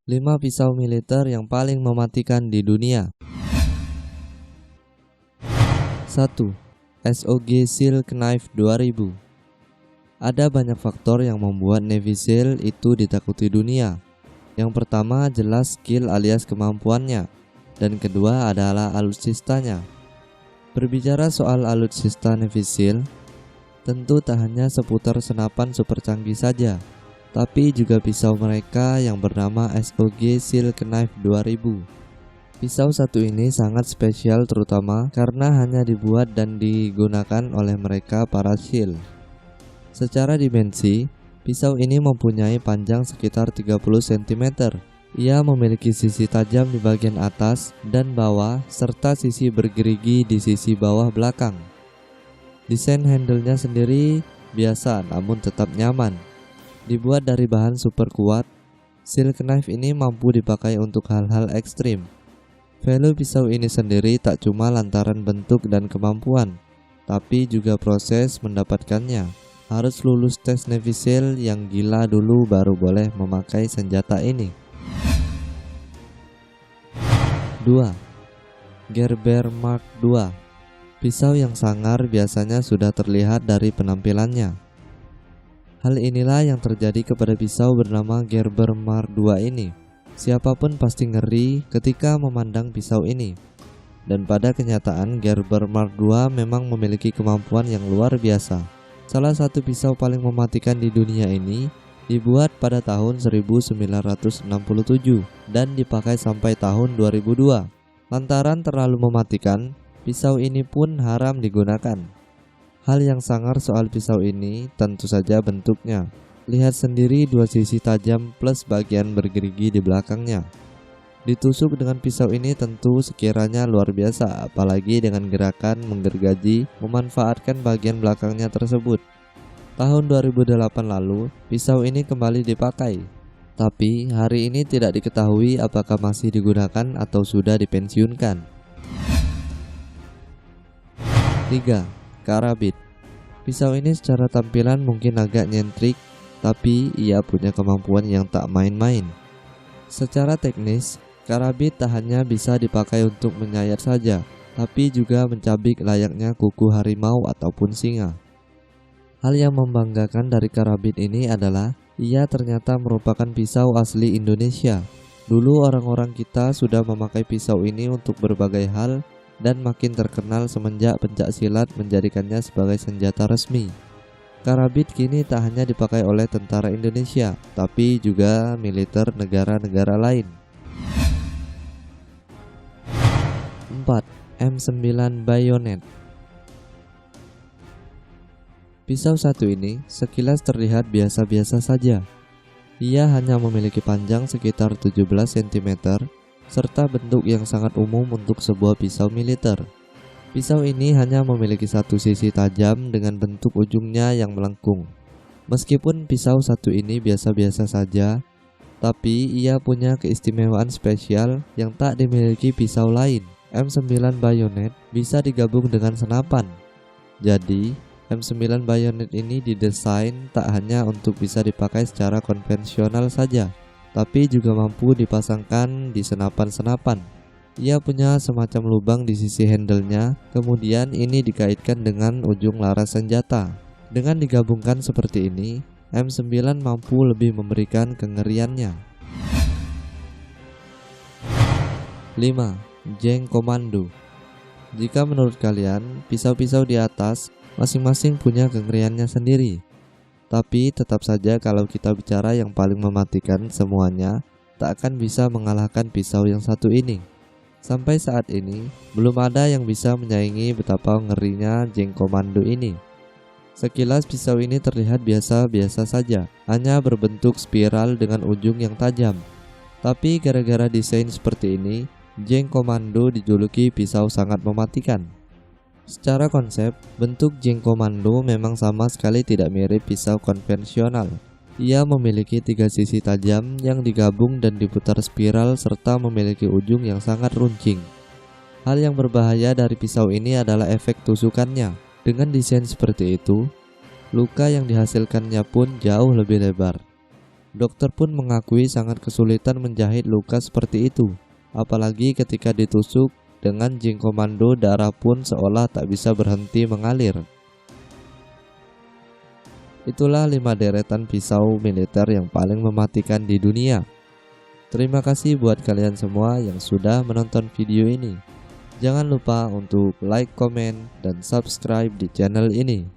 5 pisau militer yang paling mematikan di dunia. 1. SOG Silk Knife 2000. Ada banyak faktor yang membuat Navy SEAL itu ditakuti dunia. Yang pertama jelas skill alias kemampuannya, dan kedua adalah alutsistanya. Berbicara soal alutsista Navy SEAL, tentu tak hanya seputar senapan super canggih saja, tapi juga pisau mereka yang bernama SOG Silk Knife 2000. Pisau satu ini sangat spesial terutama karena hanya dibuat dan digunakan oleh mereka para SEAL. Secara dimensi, pisau ini mempunyai panjang sekitar 30 cm. Ia memiliki sisi tajam di bagian atas dan bawah serta sisi bergerigi di sisi bawah belakang. Desain handle-nya sendiri biasa namun tetap nyaman. Dibuat dari bahan super kuat, Silk Knife ini mampu dipakai untuk hal-hal ekstrim. Value pisau ini sendiri tak cuma lantaran bentuk dan kemampuan, tapi juga proses mendapatkannya. Harus lulus tes Navy SEAL yang gila dulu baru boleh memakai senjata ini. 2. Gerber Mark II. Pisau yang sangar biasanya sudah terlihat dari penampilannya. Hal inilah yang terjadi kepada pisau bernama Gerber Mark II ini. Siapapun pasti ngeri ketika memandang pisau ini. Dan pada kenyataan Gerber Mark II memang memiliki kemampuan yang luar biasa. Salah satu pisau paling mematikan di dunia ini dibuat pada tahun 1967 dan dipakai sampai tahun 2002. Lantaran terlalu mematikan, pisau ini pun haram digunakan. Hal yang sangar soal pisau ini tentu saja bentuknya. Lihat sendiri dua sisi tajam plus bagian bergerigi di belakangnya. Ditusuk dengan pisau ini tentu sekiranya luar biasa, apalagi dengan gerakan menggergaji memanfaatkan bagian belakangnya tersebut. Tahun 2008 lalu, pisau ini kembali dipakai. Tapi hari ini tidak diketahui apakah masih digunakan atau sudah dipensiunkan. 3. Karabit. Pisau ini secara tampilan mungkin agak nyentrik, tapi ia punya kemampuan yang tak main-main. Secara teknis, karabit tak hanya bisa dipakai untuk menyayat saja, tapi juga mencabik layaknya kuku harimau ataupun singa. Hal yang membanggakan dari karabit ini adalah ia ternyata merupakan pisau asli Indonesia. Dulu orang-orang kita sudah memakai pisau ini untuk berbagai hal dan makin terkenal semenjak pencaksilat menjadikannya sebagai senjata resmi. Karabit kini tak hanya dipakai oleh tentara Indonesia, tapi juga militer negara-negara lain. 4. M9 Bayonet. Pisau satu ini sekilas terlihat biasa-biasa saja. Ia hanya memiliki panjang sekitar 17 cm serta bentuk yang sangat umum untuk sebuah pisau militer. Pisau ini hanya memiliki satu sisi tajam dengan bentuk ujungnya yang melengkung. Meskipun pisau satu ini biasa-biasa saja, tapi ia punya keistimewaan spesial yang tak dimiliki pisau lain. M9 Bayonet bisa digabung dengan senapan. Jadi, M9 Bayonet ini didesain tak hanya untuk bisa dipakai secara konvensional saja, tapi juga mampu dipasangkan di senapan-senapan. Ia punya semacam lubang di sisi handle-nya, kemudian ini dikaitkan dengan ujung laras senjata. Dengan digabungkan seperti ini, M9 mampu lebih memberikan kengeriannya. 5. Jeng Komando. Jika menurut kalian, pisau-pisau di atas masing-masing punya kengeriannya sendiri. Tapi tetap saja kalau kita bicara yang paling mematikan semuanya, tak akan bisa mengalahkan pisau yang satu ini. Sampai saat ini, belum ada yang bisa menyaingi betapa ngerinya Jeng Komando ini. Sekilas pisau ini terlihat biasa-biasa saja, hanya berbentuk spiral dengan ujung yang tajam. Tapi gara-gara desain seperti ini, Jeng Komando dijuluki pisau sangat mematikan. Secara konsep, bentuk Jeng Komando memang sama sekali tidak mirip pisau konvensional. Ia memiliki 3 sisi tajam yang digabung dan diputar spiral serta memiliki ujung yang sangat runcing. Hal yang berbahaya dari pisau ini adalah efek tusukannya. Dengan desain seperti itu, luka yang dihasilkannya pun jauh lebih lebar. Dokter pun mengakui sangat kesulitan menjahit luka seperti itu, apalagi ketika ditusuk dengan jing komando. Darah pun seolah tak bisa berhenti mengalir. Itulah 5 deretan pisau militer yang paling mematikan di dunia. Terima kasih buat kalian semua yang sudah menonton video ini. Jangan lupa untuk like, komen, dan subscribe di channel ini.